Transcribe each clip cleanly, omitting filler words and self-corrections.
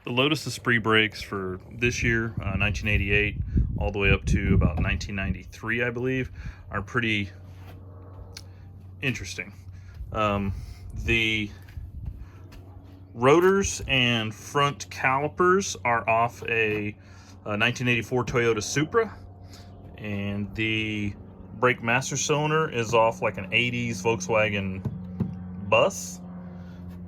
The Lotus Esprit brakes for this year, 1988, all the way up to about 1993, I believe, are pretty interesting. The rotors and front calipers are off a 1984 Toyota Supra, and the brake master cylinder is off like an 80s Volkswagen bus,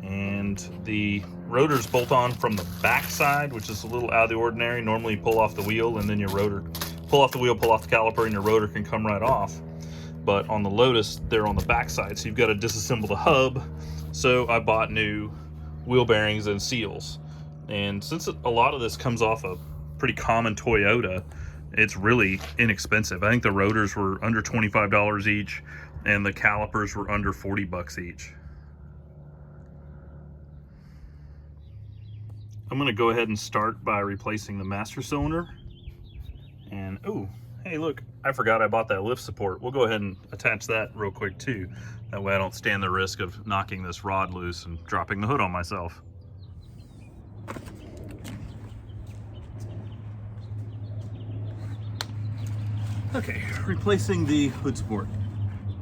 and the rotors bolt on from the back side, which is a little out of the ordinary. Normally you pull off the wheel and then your rotor, pull off the wheel, pull off the caliper, and your rotor can come right off. But on the Lotus, they're on the back side, so you've got to disassemble the hub. So I bought new wheel bearings and seals. And since a lot of this comes off a pretty common Toyota, it's really inexpensive. I think the rotors were under $25 each, and the calipers were under 40 bucks each. I'm gonna go ahead and start by replacing the master cylinder. And oh, hey look, I forgot I bought that lift support. We'll go ahead and attach that real quick too. That way I don't stand the risk of knocking this rod loose and dropping the hood on myself. Okay, replacing the hood support.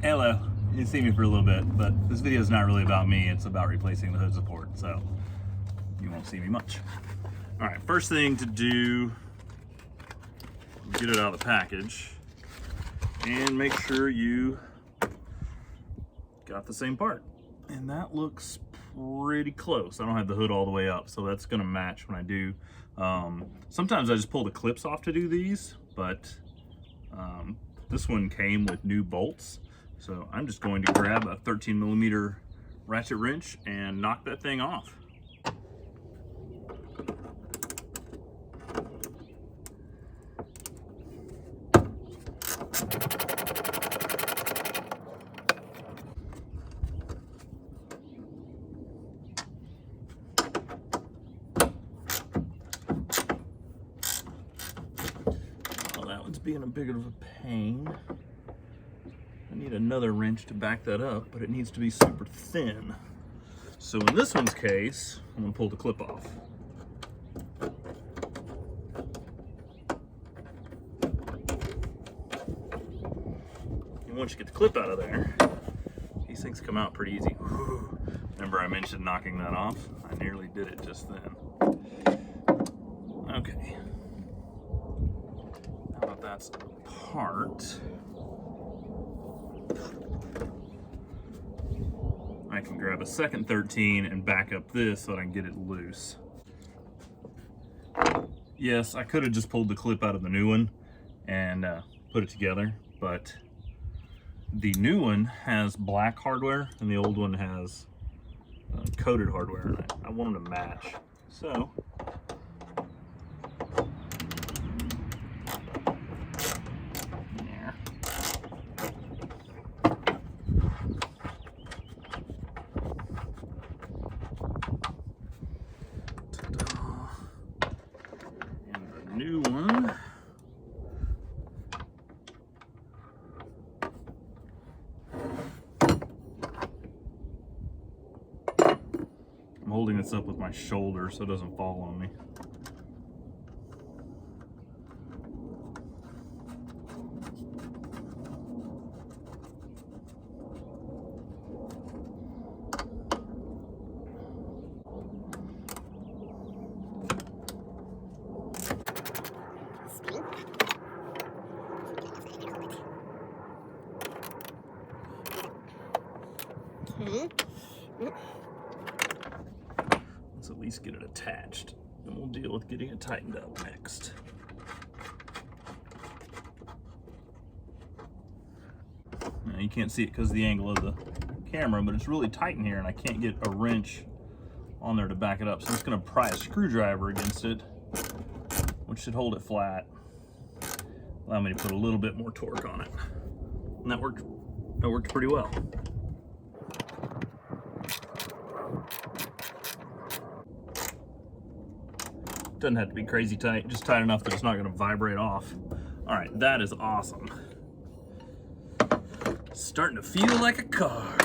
Hello, you see me for a little bit, but this video is not really about me, it's about replacing the hood support, so you won't see me much. All right, first thing to do, get it out of the package and make sure you got the same part. And that looks pretty close. I don't have the hood all the way up, so that's gonna match when I do. Sometimes I just pull the clips off to do these, but this one came with new bolts. So I'm just going to grab a 13mm ratchet wrench and knock that thing off. Being a big of a pain. I need another wrench to back that up, but it needs to be super thin. So in this one's case, I'm gonna pull the clip off. And once you get the clip out of there, these things come out pretty easy. Remember I mentioned knocking that off? I nearly did it just then. Okay. That's apart. I can grab a second 13 and back up this so that I can get it loose. Yes, I could have just pulled the clip out of the new one and put it together, but the new one has black hardware and the old one has coated hardware, and I want them to match. So new one. I'm holding this up with my shoulder so it doesn't fall on me. Let's at least get it attached, and we'll deal with getting it tightened up next. Now, you can't see it because of the angle of the camera, but it's really tight in here, and I can't get a wrench on there to back it up. So I'm just going to pry a screwdriver against it, which should hold it flat. Allow me to put a little bit more torque on it. And that worked pretty well. Doesn't have to be crazy tight, just tight enough that it's not going to vibrate off. All right, that is awesome. Starting to feel like a car.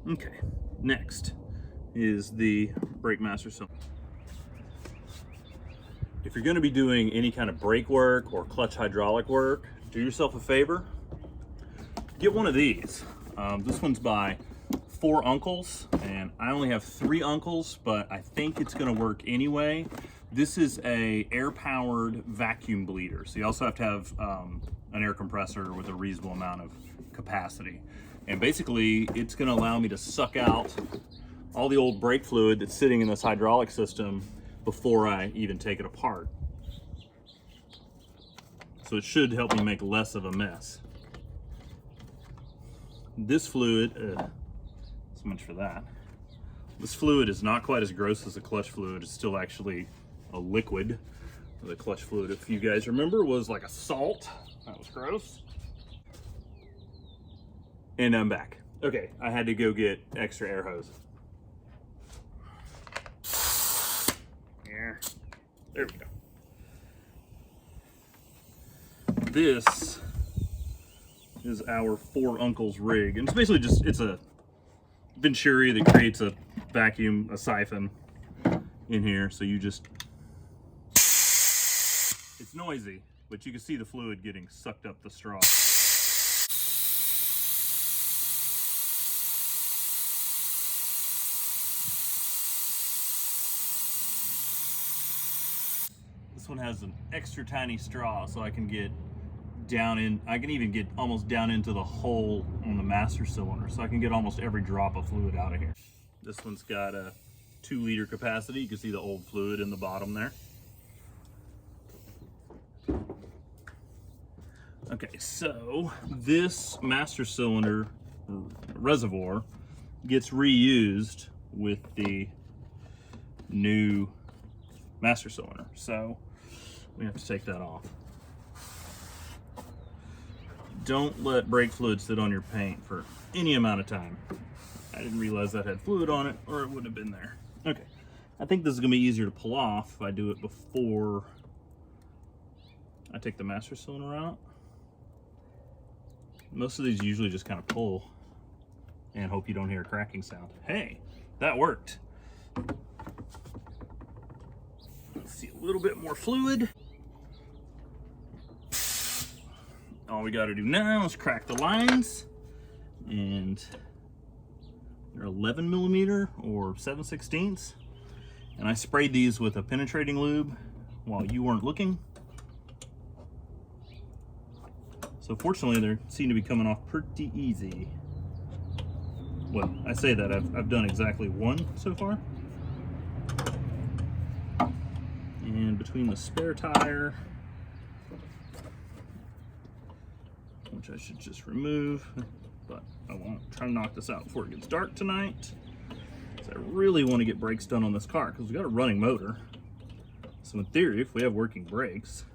Okay, next is the brake master cylinder. If you're going to be doing any kind of brake work or clutch hydraulic work, do yourself a favor, get one of these. This one's by 4 uncles, and I only have 3 uncles, but I think it's going to work anyway. This is a air-powered vacuum bleeder, so you also have to have an air compressor with a reasonable amount of capacity. And basically, it's going to allow me to suck out all the old brake fluid that's sitting in this hydraulic system before I even take it apart. So it should help me make less of a mess. This fluid, so much for that. This fluid is not quite as gross as the clutch fluid. It's still actually a liquid. The clutch fluid, if you guys remember, was like a salt. That was gross. And I'm back. Okay, I had to go get extra air hose. Yeah, there we go. This is our 4 uncles rig, and it's basically just, it's a venturi that creates a vacuum, a siphon in here. So you just, it's noisy, but you can see the fluid getting sucked up the straw. This one has an extra tiny straw, so I can get down in, I can even get almost down into the hole on the master cylinder, so I can get almost every drop of fluid out of here. This one's got a 2-liter capacity. You can see the old fluid in the bottom there. Okay, so this master cylinder reservoir gets reused with the new master cylinder, so we have to take that off. Don't let brake fluid sit on your paint for any amount of time. I didn't realize that had fluid on it, or it wouldn't have been there. Okay, I think this is gonna be easier to pull off if I do it before I take the master cylinder out. Most of these usually just kind of pull and hope you don't hear a cracking sound. Hey, that worked. Let's see a little bit more fluid. All we got to do now is crack the lines, and they're 11 millimeter or 7/16. And I sprayed these with a penetrating lube while you weren't looking. So fortunately, they seem to be coming off pretty easy. Well, I say that, I've done exactly 1 so far. And between the spare tire, which I should just remove, but I won't. Try to knock this out before it gets dark tonight. So I really want to get brakes done on this car because we've got a running motor. So in theory, if we have working brakes,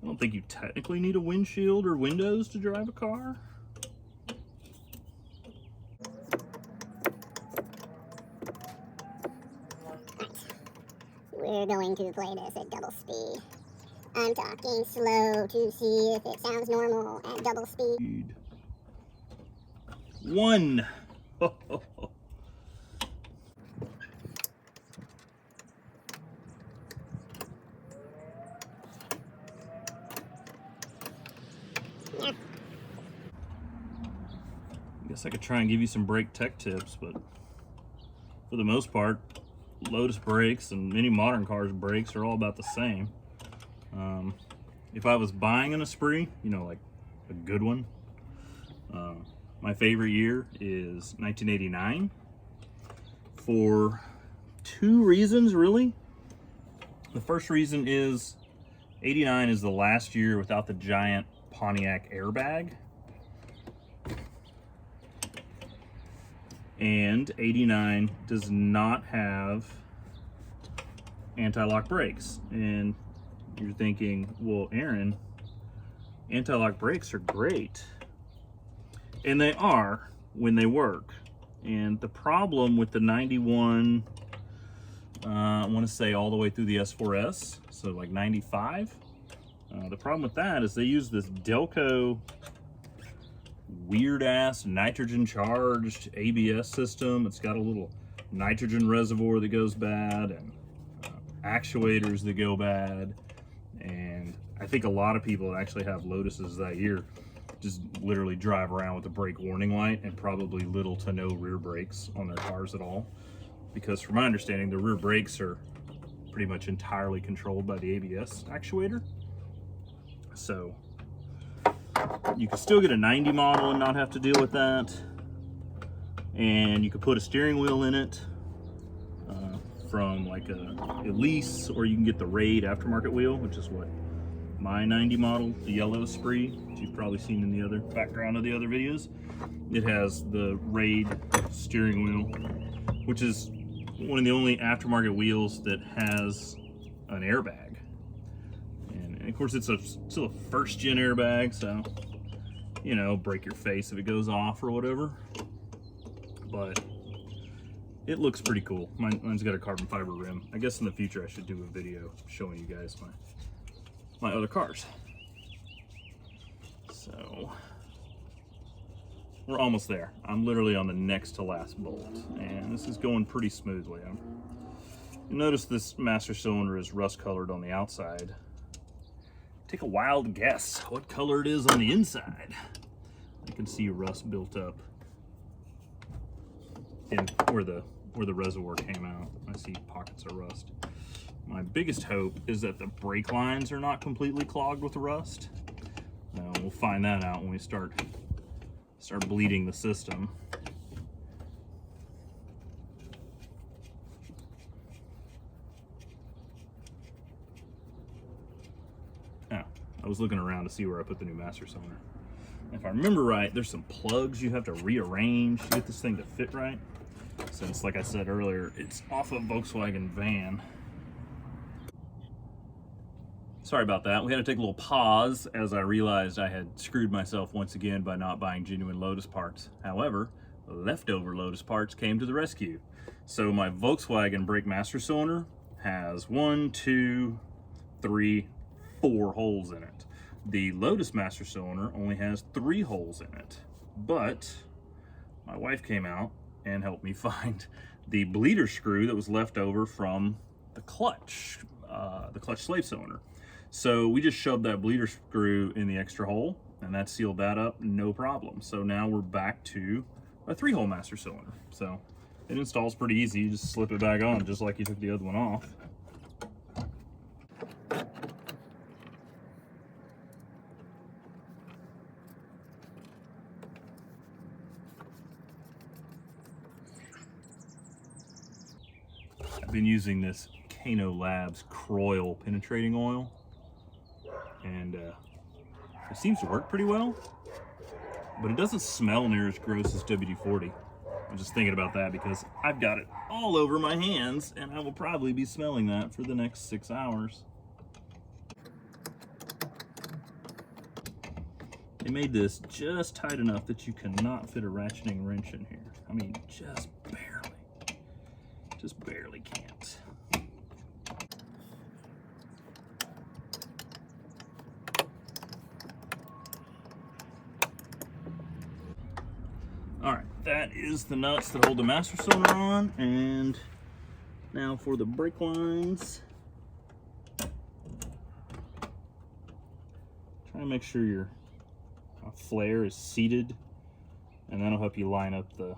I don't think you technically need a windshield or windows to drive a car. We're going to play this at double speed. I'm talking slow to see if it sounds normal at double speed. 1. Guess I could try and give you some brake tech tips, but for the most part, Lotus brakes and many modern cars' brakes are all about the same. If I was buying an Esprit, you know, like a good one, my favorite year is 1989 for 2 reasons, really. The first reason is 89 is the last year without the giant Pontiac airbag. And 89 does not have anti-lock brakes. And you're thinking, well, Aaron, anti-lock brakes are great. And they are when they work. And the problem with the 91, I want to say all the way through the S4S, so like 95, the problem with that is they use this Delco weird ass nitrogen charged ABS system. It's got a little nitrogen reservoir that goes bad, and actuators that go bad. And I think a lot of people that actually have Lotuses that year just literally drive around with a brake warning light and probably little to no rear brakes on their cars at all. Because from my understanding, the rear brakes are pretty much entirely controlled by the ABS actuator. So you can still get a 90 model and not have to deal with that. And you could put a steering wheel in it from like a Elise, or you can get the Raid aftermarket wheel, which is what my 90 model, the yellow Esprit, which you've probably seen in the other background of the other videos. It has the Raid steering wheel, which is one of the only aftermarket wheels that has an airbag. And of course, it's still a first-gen airbag, so, you know, break your face if it goes off or whatever. But it looks pretty cool. Mine's got a carbon fiber rim. I guess in the future I should do a video showing you guys my other cars. So we're almost there. I'm literally on the next to last bolt, and this is going pretty smoothly. You notice this master cylinder is rust colored on the outside. Take a wild guess what color it is on the inside. I can see rust built up in where the reservoir came out. I see pockets of rust. My biggest hope is that the brake lines are not completely clogged with rust. We'll find that out when we start bleeding the system. Now, I was looking around to see where I put the new master cylinder. If I remember right, there's some plugs you have to rearrange to get this thing to fit right. Since, like I said earlier, it's off a Volkswagen van. Sorry about that. We had to take a little pause as I realized I had screwed myself once again by not buying genuine Lotus parts. However, leftover Lotus parts came to the rescue. So my Volkswagen brake master cylinder has 1, 2, 3, 4 holes in it. The Lotus master cylinder only has 3 holes in it. But my wife came out and helped me find the bleeder screw that was left over from the clutch slave cylinder. So we just shoved that bleeder screw in the extra hole, and that sealed that up, no problem. So now we're back to a 3-hole master cylinder. So it installs pretty easy. You just slip it back on just like you took the other one off. I've been using this Kano Labs Croil penetrating oil, and it seems to work pretty well, but it doesn't smell near as gross as WD-40. I'm just thinking about that because I've got it all over my hands, and I will probably be smelling that for the next 6 hours. They made this just tight enough that you cannot fit a ratcheting wrench in here. I mean, just barely can't. All right, that is the nuts that hold the master cylinder on, and now for the brake lines. Try to make sure your flare is seated, and that'll help you line up the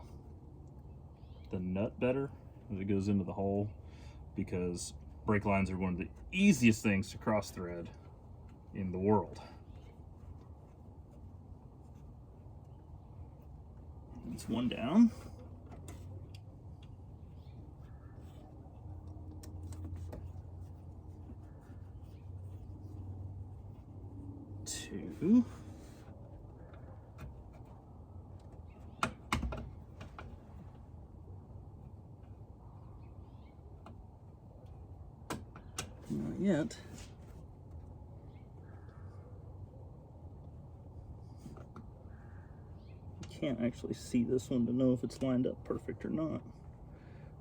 nut better as it goes into the hole, because brake lines are one of the easiest things to cross thread in the world. That's one down. Two. Not yet. Can't actually see this one to know if it's lined up perfect or not.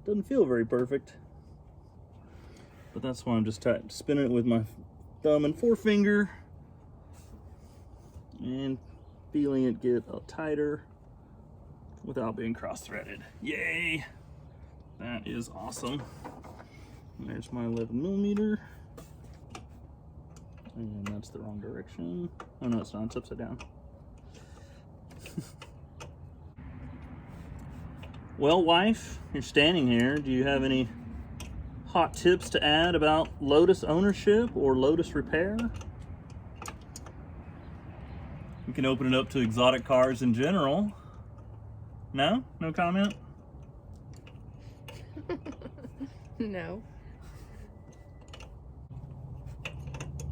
Doesn't feel very perfect, but that's why I'm just spinning it with my thumb and forefinger and feeling it get tighter without being cross-threaded. Yay! That is awesome. There's my 11mm. And that's the wrong direction. Oh no, it's not, it's upside down. Well, wife, you're standing here. Do you have any hot tips to add about Lotus ownership or Lotus repair? You can open it up to exotic cars in general. No? No comment? No.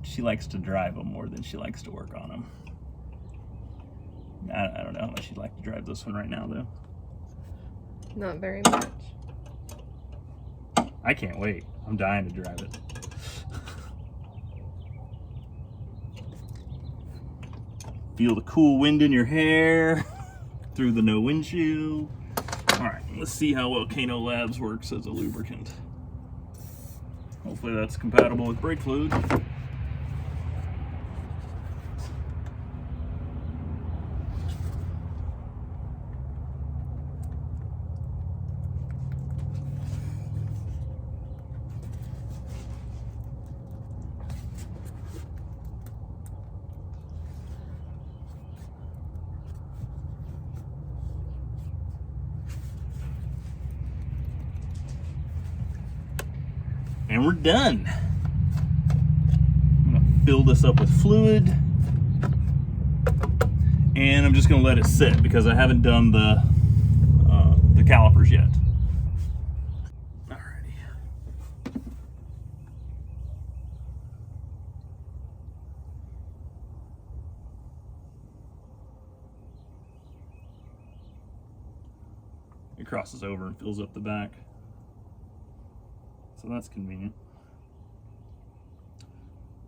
She likes to drive them more than she likes to work on them. I don't know how much she'd like to drive this one right now, though. Not very much. I can't wait. I'm dying to drive it. Feel the cool wind in your hair through the no windshield. All right, let's see how well Kano Labs works as a lubricant. Hopefully that's compatible with brake fluid. And we're done. I'm gonna fill this up with fluid, and I'm just gonna let it sit because I haven't done the calipers yet. Alrighty. It crosses over and fills up the back. So that's convenient.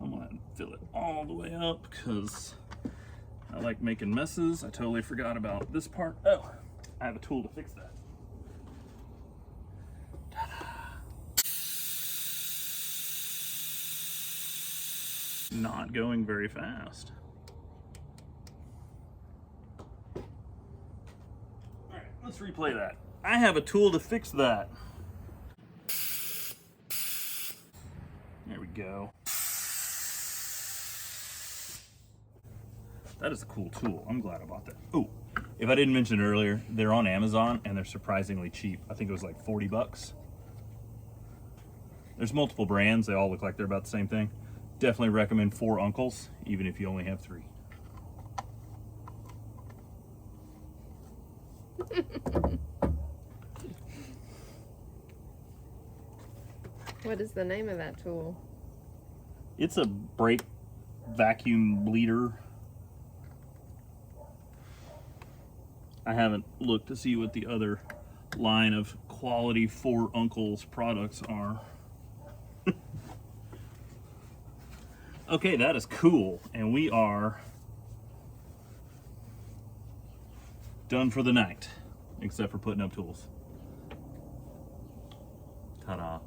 I'm gonna fill it all the way up because I like making messes. I totally forgot about this part. Oh, I have a tool to fix that. Ta-da. Not going very fast. All right, let's replay that. I have a tool to fix that. There we go. That is a cool tool. I'm glad I bought that. Oh, if I didn't mention earlier, they're on Amazon and they're surprisingly cheap. I think it was like 40 bucks. There's multiple brands. They all look like they're about the same thing. Definitely recommend 4 uncles, even if you only have 3. What is the name of that tool? It's a brake vacuum bleeder. I haven't looked to see what the other line of quality 4 uncles products are. Okay, that is cool. And we are done for the night, except for putting up tools. Ta-da.